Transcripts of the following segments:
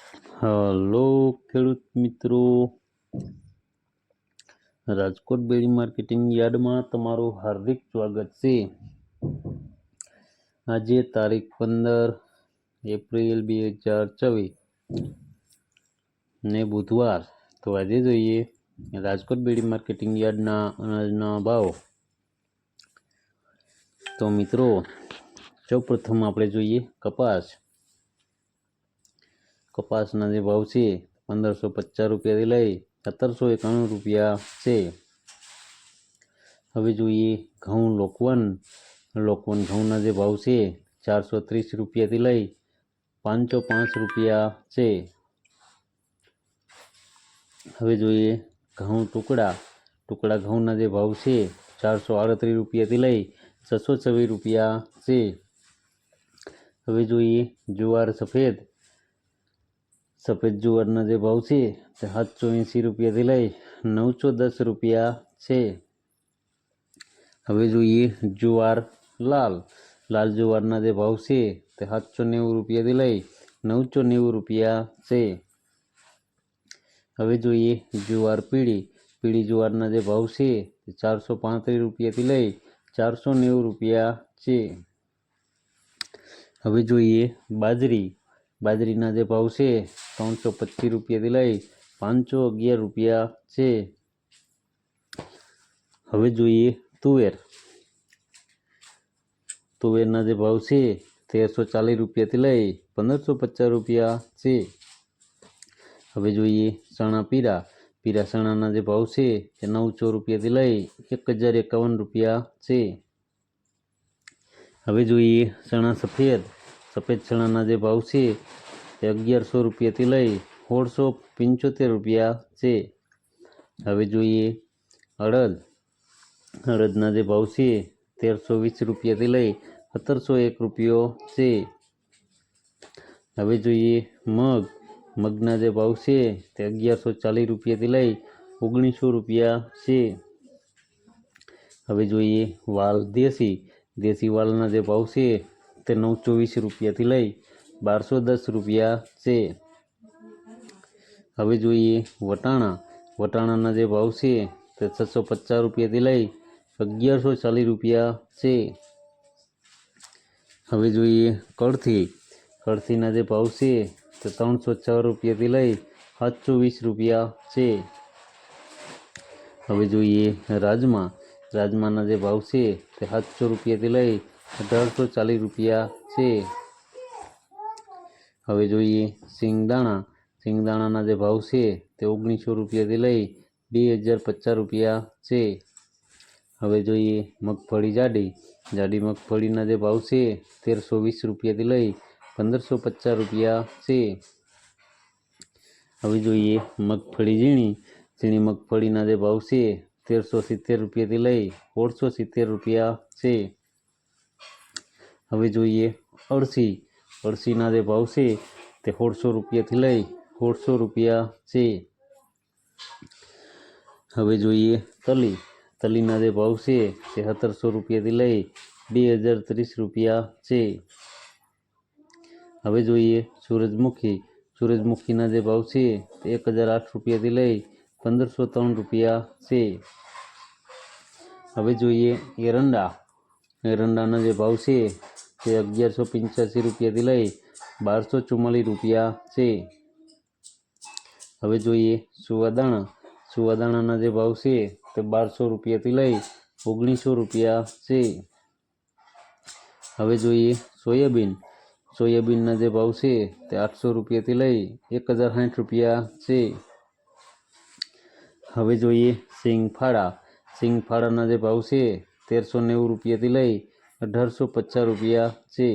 Hello ખેડૂત મિત્રો, રાજકોટ બેડી marketing યાર્ડમાં તમારું હાર્દિક સ્વાગત છે। આજે તારીખ 15 એપ્રિલ 2024 ને બુધવાર। તો આજે જોઈએ રાજકોટ બેડી માર્કેટિંગ યાર્ડના અનાજના ભાવ। તો મિત્રો, સૌપ્રથમ આપણે જોઈએ કપાસના જે ભાવ છે 1550 રૂપિયાથી લઈ 1791 રૂપિયા છે। હવે જોઈએ ઘઉં લોકવન ઘઉંના જે ભાવ છે 430 રૂપિયાથી લઈ 505 રૂપિયા છે। હવે જોઈએ ઘઉં ટુકડા ઘઉંના જે ભાવ છે 438 રૂપિયાથી લઈ 626 રૂપિયા છે। હવે જોઈએ જુવાર સફેદ જુવારના જે ભાવ છે તે 780 રૂપિયાથી લઈ 910 રૂપિયા છે। હવે જોઈએ જુવાર લાલ જુવારના જે ભાવ છે તે 790 રૂપિયાથી લઈ 990 રૂપિયા છે। હવે જોઈએ જુવાર પીળી જુવારના જે ભાવ છે તે 435 રૂપિયાથી લઈ 490 રૂપિયા છે। હવે જોઈએ બાજરીના જે ભાવ છે 325 રૂપિયાથી લઈ 511 રૂપિયા છે। હવે જોઈએ તુવેરના જે ભાવ છે 1340 રૂપિયાથી લઈ 1550 રૂપિયા છે। હવે જોઈએ પીળા ચણાના જે ભાવ છે તે 900 રૂપિયાથી લઈ 1051 રૂપિયા છે। હવે જોઈએ ચણા સફેદ ચણાના જે ભાવ છે તે 1100 રૂપિયાથી લઈ 1675 રૂપિયા છે। હવે જોઈએ અડદના જે ભાવ છે 1320 રૂપિયાથી લઈ 1701 રૂપિયો છે। હવે જોઈએ મગના જે ભાવ છે તે 1140 રૂપિયાથી લઈ 1900 રૂપિયા છે। હવે જોઈએ વાલ દેશી વાલના જે ભાવ છે તે 920 રૂપિયાથી લઈ 1210 રૂપિયા છે। હવે જોઈએ વટાણાના જે ભાવ છે તે 650 રૂપિયાથી લઈ 1140 રૂપિયા છે। હવે જોઈએ કળથીના જે ભાવ છે તે 306 રૂપિયાથી લઈ 720 રૂપિયા છે। હવે જોઈએ રાજમાના જે ભાવ છે તે 700 રૂપિયાથી લઈ 1840 રૂપિયા છે। હવે જોઈએ સિંગદાણાના જે ભાવ છે તે 1900 રૂપિયાથી લઈ 2050 રૂપિયા છે। હવે જોઈએ મગફળી જાડી મગફળીના જે ભાવ છે 1320 રૂપિયાથી લઈ 1550 રૂપિયા છે। હવે જોઈએ મગફળી ઝીણી મગફળીના જે ભાવ છે 1370 રૂપિયાથી લઈ 1670 રૂપિયા છે। હવે જોઈએ અળસીના જે ભાવ છે તે 1600 રૂપિયાથી લઈ 1600 રૂપિયા છે। હવે જોઈએ તલીના જે ભાવ છે તે 1700 રૂપિયાથી લઈ 2030 રૂપિયા છે। હવે જોઈએ સૂરજમુખીના જે ભાવ છે તે 1008 રૂપિયાથી લઈ 1503 રૂપિયા છે। હવે જોઈએ એરંડાના જે ભાવ છે તે 1185 રૂપિયાથી લઈ 1244 રૂપિયા છે। હવે જોઈએ સુવાદાણાના જે ભાવ છે તે 1200 રૂપિયાથી લઈ 1900 રૂપિયા છે। હવે જોઈએ સોયાબીનના જે ભાવ છે તે 800 રૂપિયાથી લઈ 1060 રૂપિયા છે। હવે જોઈએ સિંગફાળાના જે ભાવ છે 1390 રૂપિયાથી લઈ 1850 રૂપિયા છે।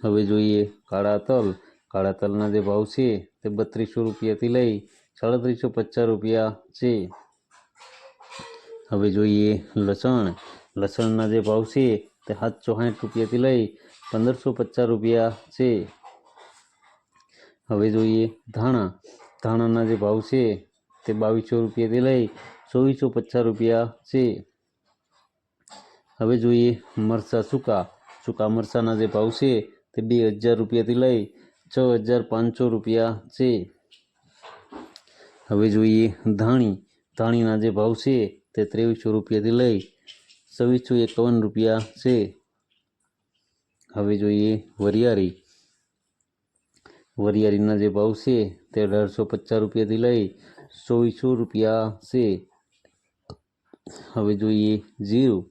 હવે જોઈએ કાળા તલના જે ભાવ છે તે 3200 રૂપિયાથી લઈ 3750 રૂપિયા છે। હવે જોઈએ લસણના જે ભાવ છે તે 760 રૂપિયાથી લઈ 1550 રૂપિયા છે। હવે જોઈએ ધાણાના જે ભાવ છે તે 2200 રૂપિયાથી લઈ 2450 રૂપિયા છે। હવે જોઈએ મરચાં સૂકા મરચાંના જે ભાવ છે તે 2000 રૂપિયાથી લઈ 6,500 રૂપિયા છે. હવે જોઈએ ધાણી. ધાણીના જે ભાવ છે તે 2300 રૂપિયાથી લઈ 2651 રૂપિયા છે. હવે જોઈએ વરિયાળી. વરિયાળીના જે ભાવ છે તે 1850 રૂપિયાથી લઈ 2400 રૂપિયા છે. હવે જોઈએ જીરું.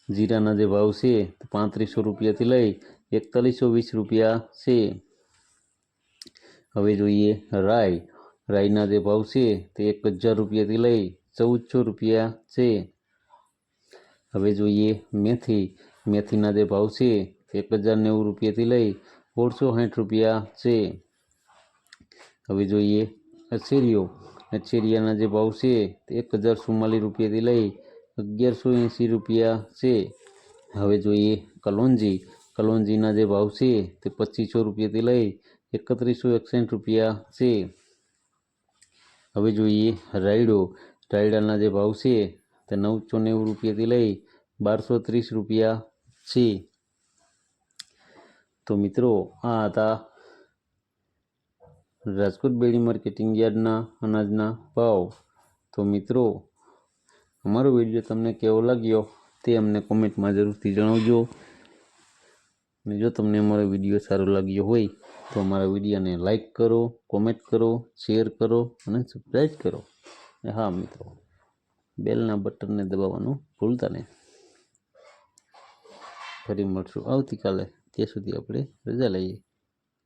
જીરાના જે ભાવ છે તે 3500 રૂપિયાથી લઈ 4120 રૂપિયા છે. હવે જોઈએ રાઈ. રાઈના જે ભાવ છે તે 1000 રૂપિયાથી લઈ 1400 રૂપિયા છે. હવે જોઈએ મેથી. મેથીના જે ભાવ છે તે 1090 રૂપિયાથી લઈ 1660 રૂપિયા છે. હવે જોઈએ અછેરીઓ. અછેરિયાના જે ભાવ છે તે 1044 રૂપિયાથી લઈ 1180 રૂપિયા છે. હવે જોઈએ કલોંજી. કલોંજીના જે ભાવ છે તે 2500 રૂપિયાથી લઈ 3161 રૂપિયા છે. હવે જોઈએ રાયડો. રાયડાના જે ભાવ છે તે 990 રૂપિયાથી લઈ 1230 રૂપિયા છે. તો મિત્રો આ હતા રાજકોટ બેડી માર્કેટિંગ યાર્ડના અનાજના ભાવ. તો મિત્રો અમારો વિડીયો તમને કેવો લાગ્યો તે અમને કોમેન્ટમાં જરૂરથી જણાવજો. અને જો તમને અમારો વિડીયો સારો લાગ્યો હોય તો અમારા વિડીયોને લાઈક કરો, કોમેન્ટ કરો, શેર કરો અને સબસ્ક્રાઈબ કરો. અને હા મિત્રો, બેલના બટનને દબાવવાનું ભૂલતા નહીં. ફરી મળશું આવતીકાલે. ત્યાં સુધી આપણે રજા લઈએ.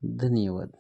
ધન્યવાદ.